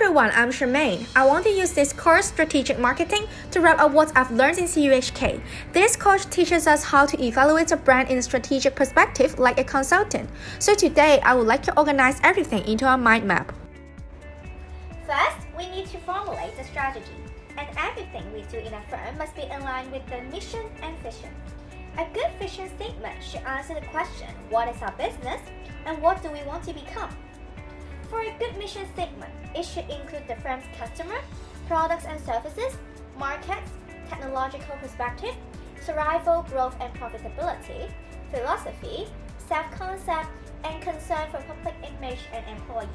everyone, I'm Charmaine. I want to use this course, Strategic Marketing, to wrap up what I've learned in CUHK. This course teaches us how to evaluate a brand in a strategic perspective like a consultant. So today, I would like to organize everything into a mind map. First, we need to formulate the strategy, and everything we do in a firm must be in line with the mission and vision. A good vision statement should answer the question, what is our business and what do we want to become? For a good mission statement, it should include the firm's customer, products and services, markets, technological perspective, survival, growth and profitability, philosophy, self-concept, and concern for public image and employees.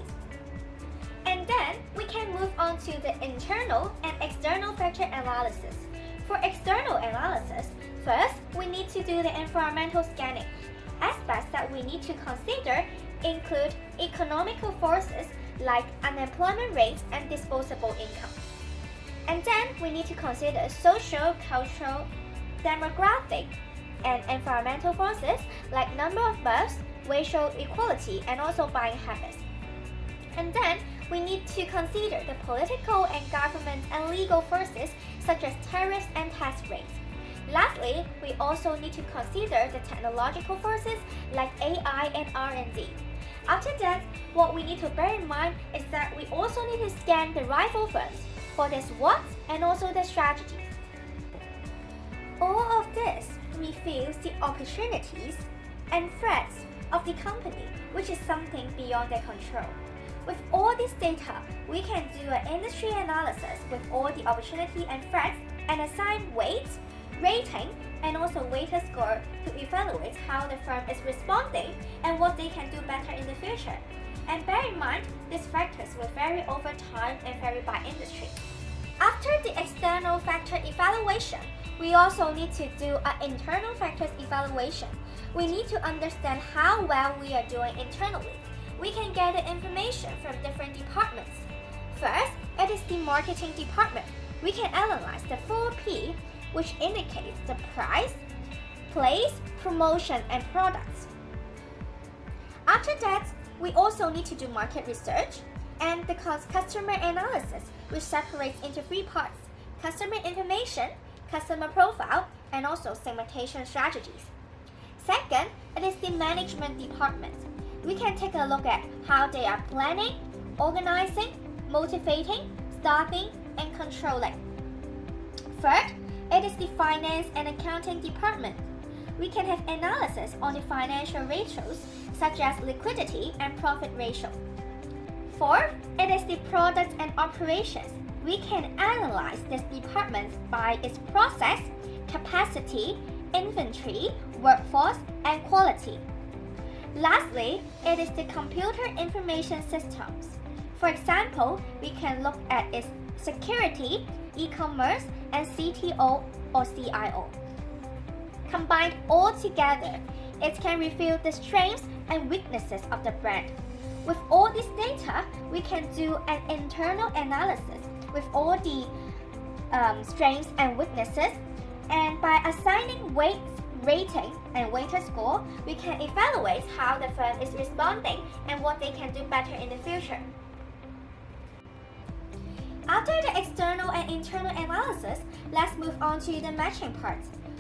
And then, we can move on to the internal and external factor analysis. For external analysis, first, we need to do the environmental scanning. Aspects that we need to consider include economical forces like unemployment rates and disposable income. And then we need to consider social, cultural, demographic, and environmental forces like number of births, racial equality, and also buying habits. And then we need to consider the political and government and legal forces such as tariffs and tax rates. Lastly, we also need to consider the technological forces like AI and R&D. After that, what we need to bear in mind is that we also need to scan the rival firms for their SWOT and also their strategies. All of this reveals the opportunities and threats of the company, which is something beyond their control. With all this data, we can do an industry analysis with all the opportunity and threats and assign weights, rating, and also weighted score to evaluate how the firm is responding and what they can do better in the future. And bear in mind, these factors will vary over time and vary by industry. After the external factor evaluation, we also need to do an internal factors evaluation. We need to understand how well we are doing internally. We can gather information from different departments. First, it is the marketing department. We can analyze the 4P, which indicates the price, place, promotion, and products. After that, we also need to do market research and the customer analysis, which separates into 3 parts: customer information, customer profile, and also segmentation strategies. Second, it is the management department. We can take a look at how they are planning, organizing, motivating, staffing, and controlling. Third, it is the finance and accounting department. We can have analysis on the financial ratios such as liquidity and profit ratio. Fourth, it is the products and operations. We can analyze this department by its process, capacity, inventory, workforce, and quality. Lastly, it is the computer information systems. For example, we can look at its security, e-commerce, and CTO or CIO. Combined all together, it can reveal the strengths and weaknesses of the brand. With all this data, we can do an internal analysis with all the strengths and weaknesses, and by assigning weights, rating, and weighted score, we can evaluate how the firm is responding and what they can do better in the future. After the external and internal analysis, let's move on to the matching part.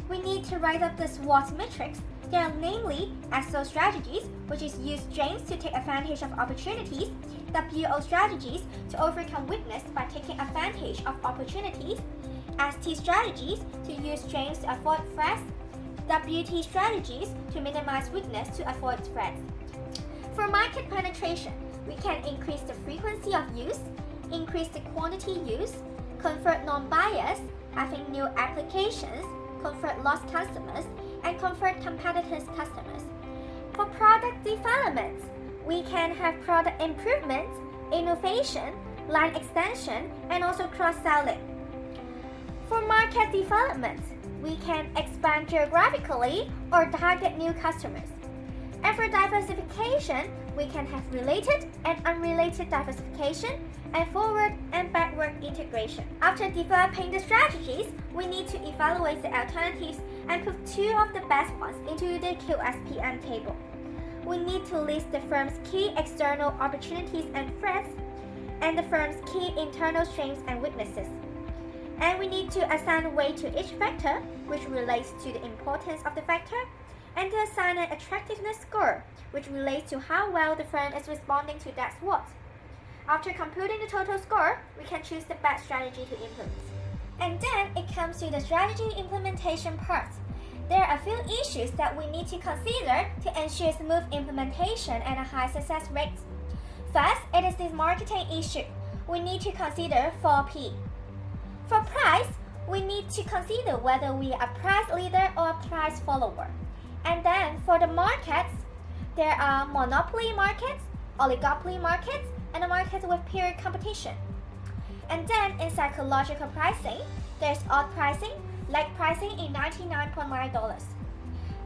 We need to write up the SWOT matrix. They are namely SO strategies, which is use strengths to take advantage of opportunities, WO strategies to overcome weakness by taking advantage of opportunities, ST strategies to use strengths to avoid threats, WT strategies to minimize weakness to avoid threats. For market penetration, we can increase the frequency of use, increase the quantity used, convert non-buyers, having new applications, convert lost customers, and convert competitors' customers. For product development, we can have product improvement, innovation, line extension, and also cross-selling. For market development, we can expand geographically or target new customers. And for diversification, we can have related and unrelated diversification and forward and backward integration. After developing the strategies, we need to evaluate the alternatives and put 2 of the best ones into the QSPM table. We need to list the firm's key external opportunities and threats and the firm's key internal strengths and weaknesses. And we need to assign weight to each factor, which relates to the importance of the factor, and to assign an attractiveness score, which relates to how well the firm is responding to that SWOT. After computing the total score, we can choose the best strategy to implement. And then it comes to the strategy implementation part. There are a few issues that we need to consider to ensure smooth implementation and a high success rate. First, it is the marketing issue. We need to consider 4P. For price, we need to consider whether we are a price leader or a price follower. And then for the markets, there are monopoly markets, oligopoly markets, and a market with pure competition. And then in psychological pricing, there's odd pricing, like pricing in $99.9.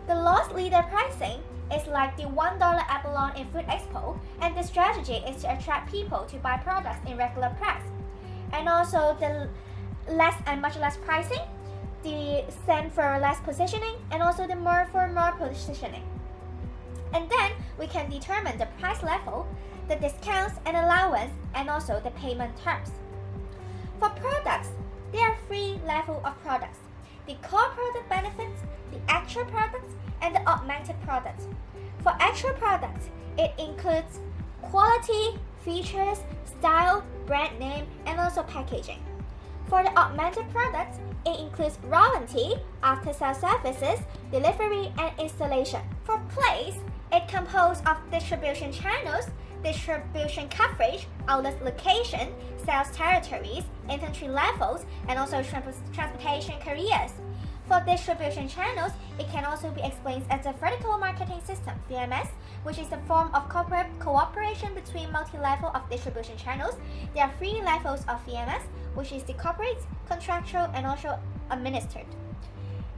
The loss leader pricing is like the $1 abalone in Food Expo, and the strategy is to attract people to buy products in regular price. And also the less and much less pricing, the same for less positioning, and also the more for more positioning. And then we can determine the price level, the discounts and allowance, and also the payment terms. For products, there are 3 levels of products: the core product benefits, the actual products, and the augmented products. For actual products, it includes quality, features, style, brand name, and also packaging. For the augmented products, it includes warranty, after-sales services, delivery, and installation. For place, it composed of distribution channels, distribution coverage, outlet location, sales territories, inventory levels, and also transportation carriers. For distribution channels, it can also be explained as a vertical marketing system, VMS, which is a form of corporate cooperation between multi-level of distribution channels. There are 3 levels of VMS, which is the corporate, contractual, and also administered.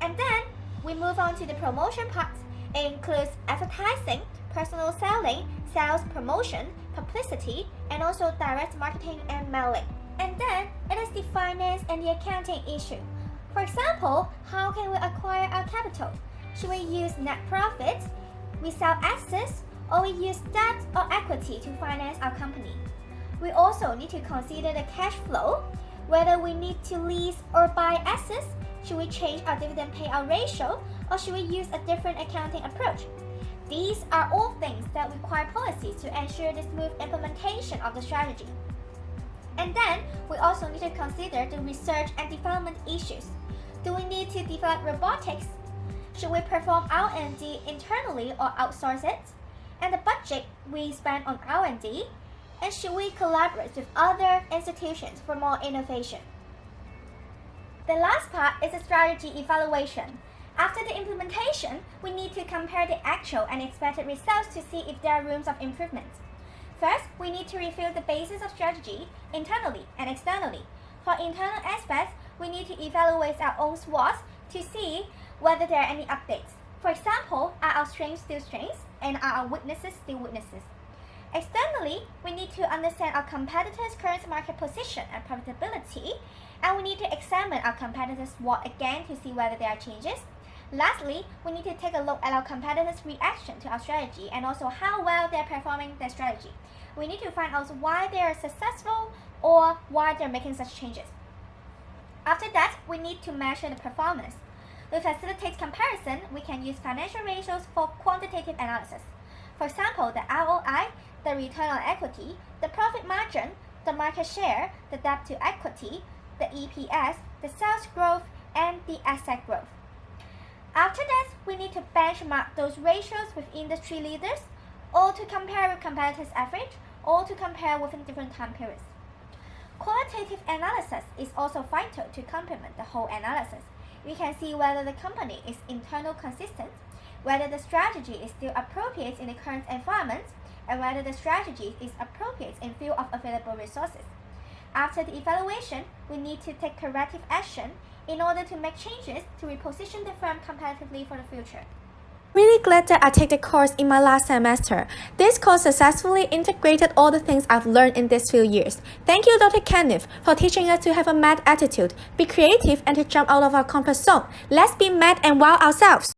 And then we move on to the promotion part. It includes advertising, personal selling, sales promotion, publicity, and also direct marketing and mailing. And then it is the finance and the accounting issue. For example, how can we acquire our capital? Should we use net profits, we sell assets, or we use debt or equity to finance our company? We also need to consider the cash flow, whether we need to lease or buy assets, should we change our dividend payout ratio, or should we use a different accounting approach? These are all things that require policies to ensure the smooth implementation of the strategy. And then we also need to consider the research and development issues. Do we need to develop robotics? Should we perform R&D internally or outsource it? And the budget we spend on R&D? And should we collaborate with other institutions for more innovation? The last part is the strategy evaluation. After the implementation, we need to compare the actual and expected results to see if there are rooms of improvement. First, we need to review the basis of strategy internally and externally. For internal aspects, we need to evaluate our own SWOT to see whether there are any updates. For example, are our strengths still strengths and are our weaknesses still weaknesses? Externally, we need to understand our competitors' current market position and profitability, and we need to examine our competitors' SWOT again to see whether there are changes. Lastly, we need to take a look at our competitors' reaction to our strategy and also how well they're performing their strategy. We need to find out why they are successful or why they're making such changes. After that, we need to measure the performance. To facilitate comparison, we can use financial ratios for quantitative analysis. For example, the ROI, the return on equity, the profit margin, the market share, the debt to equity, the EPS, the sales growth, and the asset growth. After that, we need to benchmark those ratios with industry leaders, or to compare with competitors' average, or to compare within different time periods. Qualitative analysis is also vital to complement the whole analysis. We can see whether the company is internal consistent, whether the strategy is still appropriate in the current environment, and whether the strategy is appropriate in view of available resources. After the evaluation, we need to take corrective action in order to make changes to reposition the firm competitively for the future. Really glad that I took the course in my last semester. This course successfully integrated all the things I've learned in these few years. Thank you, Dr. Kenneth, for teaching us to have a mad attitude, be creative, and to jump out of our comfort zone. Let's be mad and wow ourselves.